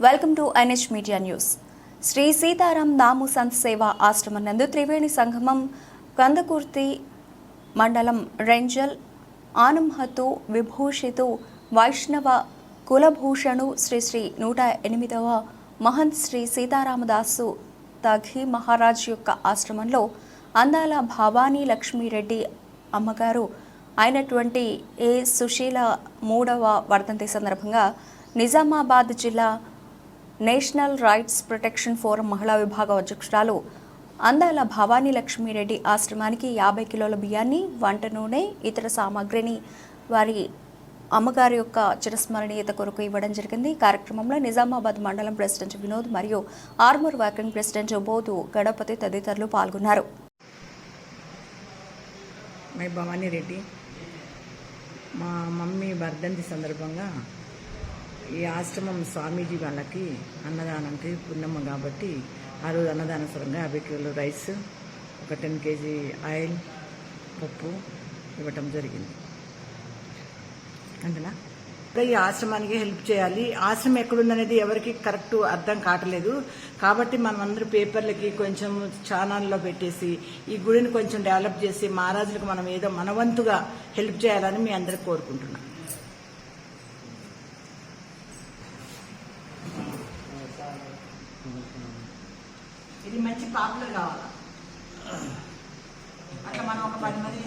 Welcome to NH media news. Shri Sitaram Namu Sant Seva Ashramam నందు త్రివేణి సంగమం కందకుర్తి మండలం రెంజల్ ఆనంహతు విభూషితు వైష్ణవ కులభూషణు శ్రీ శ్రీ 108వ మహంత్ శ్రీ సీతారామదాసు తఘి మహారాజ్ యొక్క ఆశ్రమంలో అందాల భవానీ లక్ష్మీరెడ్డి అమ్మగారు అయినటువంటి ఏ సుశీల 3వ వర్ధంతి సందర్భంగా నిజామాబాద్ జిల్లా నేషనల్ రైట్స్ ప్రొటెక్షన్ ఫోరం మహిళా విభాగ అధ్యక్షురాలు అందాల భవానీ లక్ష్మీరెడ్డి ఆశ్రమానికి 50 కిలోల బియ్యాన్ని, వంట నూనె, ఇతర సామాగ్రిని వారి అమ్మగారి యొక్క చిరస్మరణీయత కొరకు ఇవ్వడం జరిగింది. కార్యక్రమంలో నిజామాబాద్ మండలం ప్రెసిడెంట్ వినోద్ మరియు ఆర్మూర్ వర్కింగ్ ప్రెసిడెంట్ బోధు గణపతి తదితరులు పాల్గొన్నారు. భవానీ రెడ్డి మా మమ్మీ వర్ధంతి సందర్భంగా ఈ ఆశ్రమం స్వామీజీ వాళ్ళకి అన్నదానానికి పుణ్యమ్మ కాబట్టి ఆ రోజు అన్నదానసరంగా 50 కిలోలు రైస్, ఒక 10 కేజీ ఆయిల్, పప్పు ఇవ్వటం జరిగింది. అంతేనా? ఈ ఆశ్రమానికి హెల్ప్ చేయాలి. ఆశ్రమం ఎక్కడుందనేది ఎవరికి కరెక్ట్ అర్థం కావట్లేదు. కాబట్టి మనం అందరూ పేపర్లకి కొంచెం ఛానల్లో పెట్టేసి ఈ గుడిని కొంచెం డెవలప్ చేసి మహారాజులకు మనం ఏదో మనవంతుగా హెల్ప్ చేయాలని మీ అందరికి కోరుకుంటున్నాం. ఇది మంచి పాపులర్ కావాలా, అట్లా మనం ఒక 10 మంది